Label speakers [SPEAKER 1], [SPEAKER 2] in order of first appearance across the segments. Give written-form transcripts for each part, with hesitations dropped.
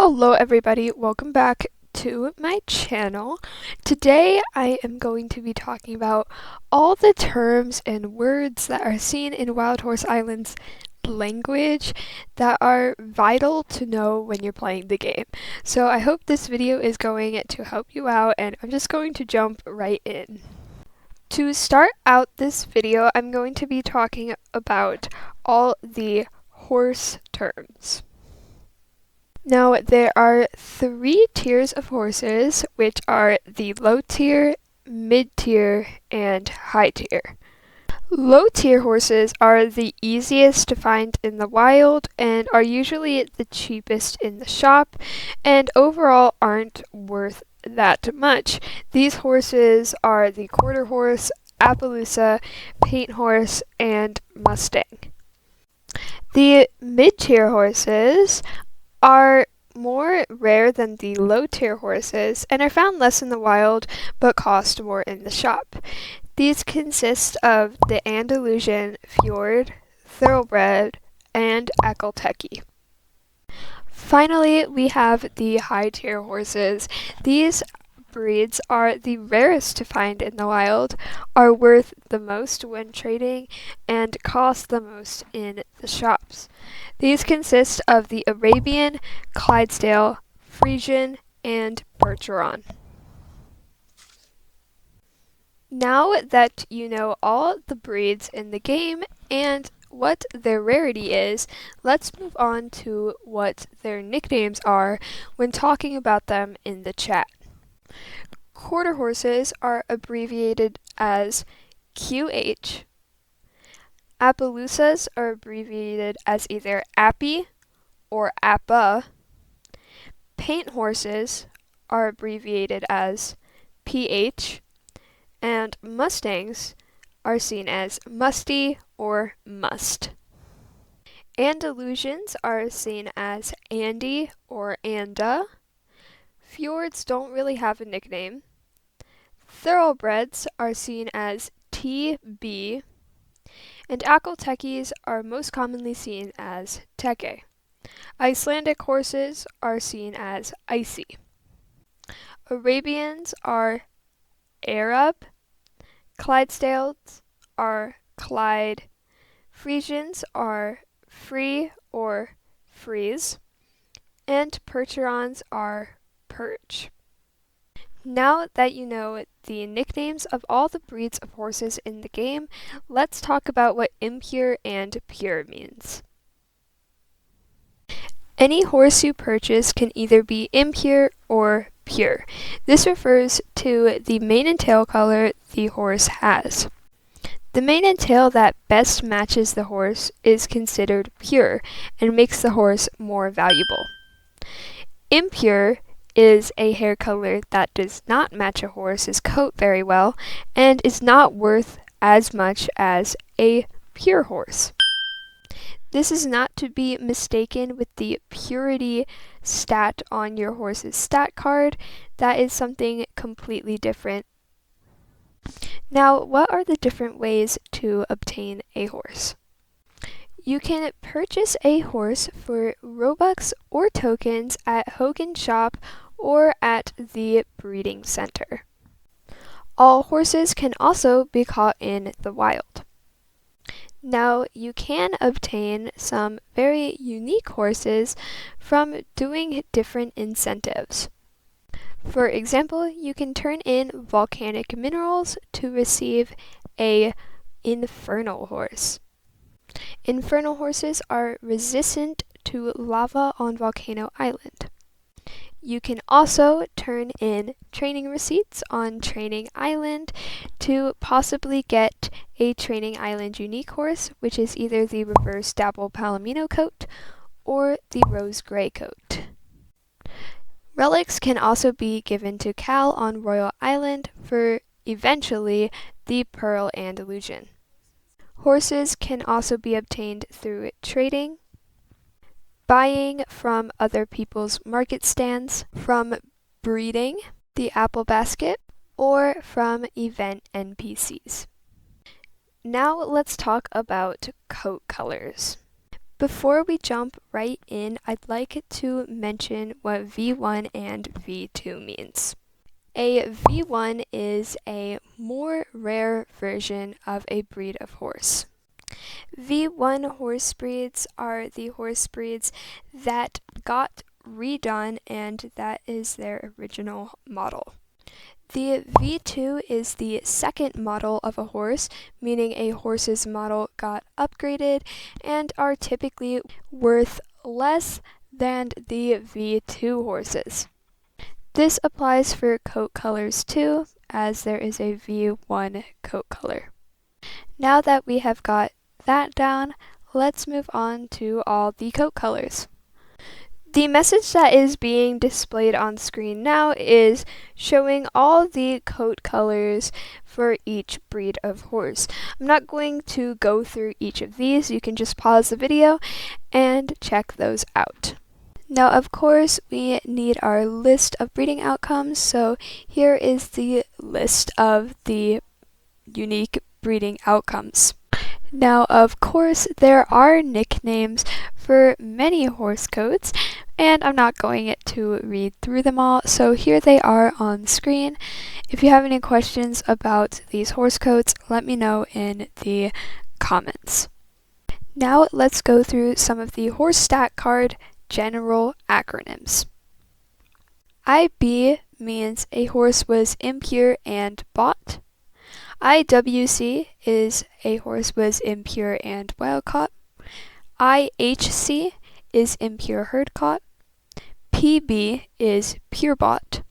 [SPEAKER 1] Hello everybody, welcome back to my channel. Today I am going to be talking about all the terms and words that are seen in Wild Horse Island's language that are vital to know when you're playing the game. So I hope this video is going to help you out, and I'm just going to jump right in. To start out this video, I'm going to be talking about all the horse terms. Now, there are 3 tiers of horses, which are the low tier, mid tier, and high tier. Low tier horses are the easiest to find in the wild and are usually the cheapest in the shop, and overall aren't worth that much. These horses are the quarter horse, Appaloosa, paint horse, and Mustang. The mid tier horses are more rare than the low tier horses and are found less in the wild but cost more in the shop. These consist of the Andalusian, Fjord, Thoroughbred, and Acronyms. Finally, we have the high tier horses. These breeds are the rarest to find in the wild, are worth the most when trading, and cost the most in the shops. These consist of the Arabian, Clydesdale, Frisian, and Percheron. Now that you know all the breeds in the game and what their rarity is, let's move on to what their nicknames are when talking about them in the chat. Quarter horses are abbreviated as QH. Appaloosas are abbreviated as either Appy or Appa. Paint horses are abbreviated as PH. And Mustangs are seen as Musty or Must. Andalusians are seen as Andy or Anda. Fjords don't really have a nickname. Thoroughbreds are seen as TB, and Acronyms are most commonly seen as Teke. Icelandic horses are seen as Icy. Arabians are Arab. Clydesdales are Clyde. Frisians are Free or Freeze. And Percherons are Perch. Now that you know the nicknames of all the breeds of horses in the game, let's talk about what impure and pure means. Any horse you purchase can either be impure or pure. This refers to the mane and tail color the horse has. The mane and tail that best matches the horse is considered pure and makes the horse more valuable. Impure is a hair color that does not match a horse's coat very well and is not worth as much as a pure horse. This is not to be mistaken with the purity stat on your horse's stat card. That is something completely different. Now, what are the different ways to obtain a horse? You can purchase a horse for Robux or tokens at Hogan Shop or at the breeding center. All horses can also be caught in the wild. Now, you can obtain some very unique horses from doing different incentives. For example, you can turn in volcanic minerals to receive a infernal horse. Infernal horses are resistant to lava on Volcano Island. You can also turn in training receipts on Training Island to possibly get a Training Island unique horse, which is either the reverse Dapple Palomino coat or the rose gray coat. Relics can also be given to Cal on Royal Island for eventually the Pearl Andalusian. Horses can also be obtained through trading, buying from other people's market stands, from breeding, the apple basket, or from event NPCs. Now let's talk about coat colors. Before we jump right in, I'd like to mention what V1 and V2 means. A V1 is a more rare version of a breed of horse. V1 horse breeds are the horse breeds that got redone and that is their original model. The V2 is the second model of a horse, meaning a horse's model got upgraded and are typically worth less than the V2 horses. This applies for coat colors too, as there is a V1 coat color. Now that we have got that down, let's move on to all the coat colors. The message that is being displayed on screen now is showing all the coat colors for each breed of horse. I'm not going to go through each of these, you can just pause the video and check those out. Now, of course, we need our list of breeding outcomes, so here is the list of the unique breeding outcomes. Now, of course, there are nicknames for many horse coats, and I'm not going to read through them all, so here they are on screen. If you have any questions about these horse coats, let me know in the comments. Now, let's go through some of the horse stat card general acronyms. IB means a horse was impure and bought. IWC is a horse was impure and wild caught. IHC is impure herd caught. PB is pure bought.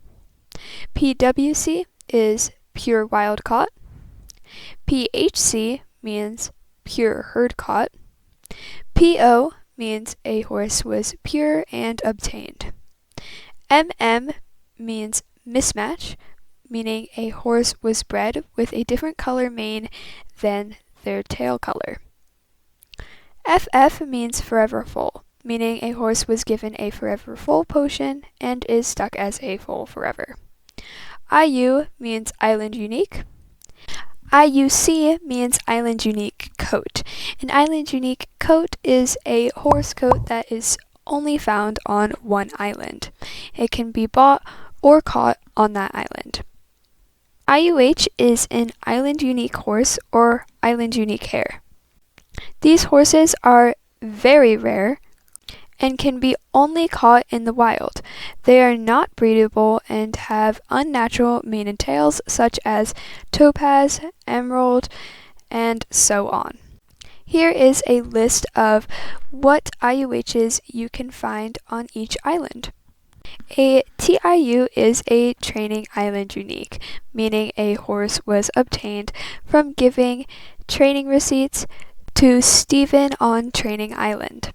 [SPEAKER 1] PWC is pure wild caught. PHC means pure herd caught. PO means a horse was pure and obtained. MM means mismatch, meaning a horse was bred with a different color mane than their tail color. FF means forever full, meaning a horse was given a forever full potion and is stuck as a foal forever. IU means island unique. IUC means island unique coat. An island unique coat is a horse coat that is only found on one island. It can be bought or caught on that island. IUH is an island unique horse or island unique hare. These horses are very rare and can be only caught in the wild. They are not breedable and have unnatural mane and tails such as topaz, emerald, and so on. Here is a list of what IUHs you can find on each island. A TIU is a training island unique, meaning a horse was obtained from giving training receipts to Stephen on Training Island.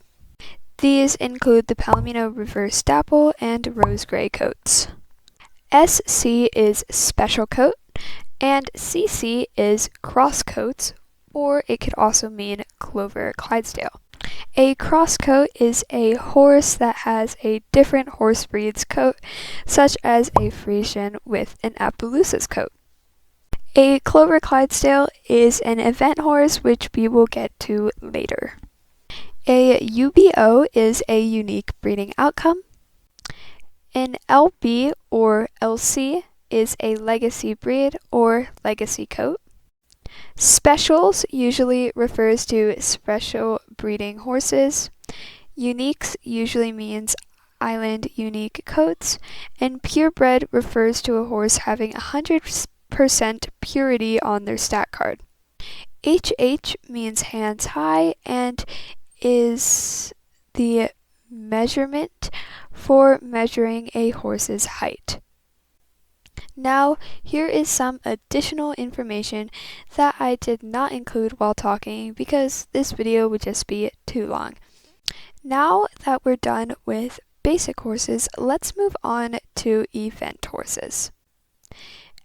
[SPEAKER 1] These include the Palomino Reverse Dapple and Rose Gray coats. SC is special coat, and CC is cross coats, or it could also mean Clover Clydesdale. A cross coat is a horse that has a different horse breed's coat, such as a Frisian with an Appaloosa's coat. A Clover Clydesdale is an event horse, which we will get to later. A UBO is a unique breeding outcome. An LB or LC is a legacy breed or legacy coat. Specials usually refers to special breeding horses. Uniques usually means island unique coats. And purebred refers to a horse having 100% purity on their stat card. HH means hands high and is the measurement for measuring a horse's height. Now, here is some additional information that I did not include while talking because this video would just be too long. Now that we're done with basic horses, let's move on to event horses.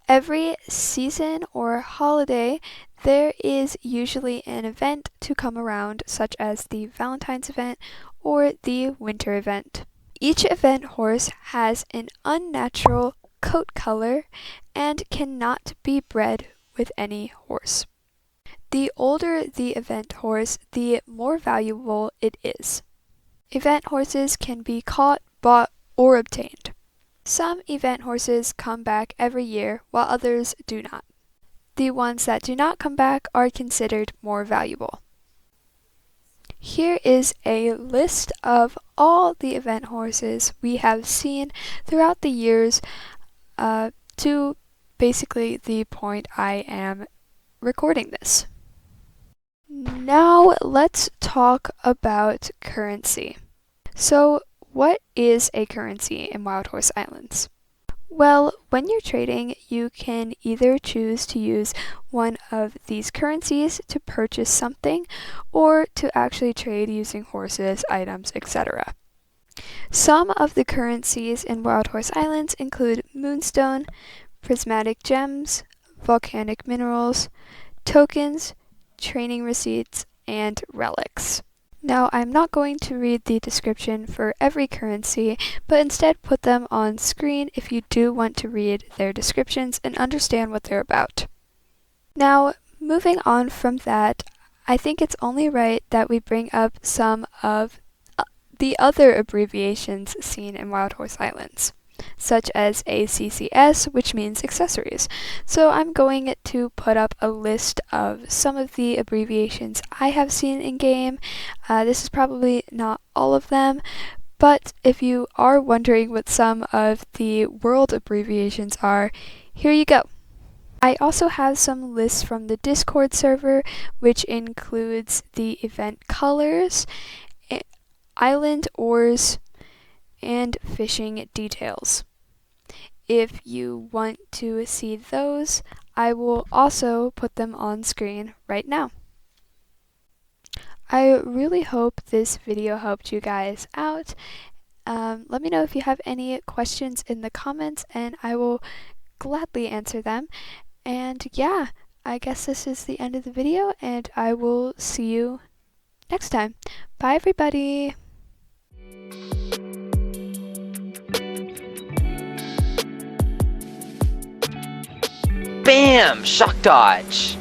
[SPEAKER 1] Every season or holiday, there is usually an event to come around, such as the Valentine's event or the winter event. Each event horse has an unnatural coat color and cannot be bred with any horse. The older the event horse, the more valuable it is. Event horses can be caught, bought, or obtained. Some event horses come back every year, while others do not. The ones that do not come back are considered more valuable. Here is a list of all the event horses we have seen throughout the years to basically the point I am recording this. Now let's talk about currency. So what is a currency in Wild Horse Islands? Well, when you're trading, you can either choose to use one of these currencies to purchase something or to actually trade using horses, items, etc. Some of the currencies in Wild Horse Islands include moonstone, prismatic gems, volcanic minerals, tokens, training receipts, and relics. Now, I'm not going to read the description for every currency, but instead put them on screen if you do want to read their descriptions and understand what they're about. Now, moving on from that, I think it's only right that we bring up some of the other abbreviations seen in Wild Horse Islands, such as ACCS, which means accessories. So I'm going to put up a list of some of the abbreviations I have seen in game. This is probably not all of them, but if you are wondering what some of the world abbreviations are, here you go. I also have some lists from the Discord server, which includes the event colors, island ores, and fishing details. If you want to see those, I will also put them on screen right now. I really hope this video helped you guys out. Let me know if you have any questions in the comments and I will gladly answer them. And yeah, I guess this is the end of the video and I will see you next time. Bye everybody!
[SPEAKER 2] Bam! Shock dodge!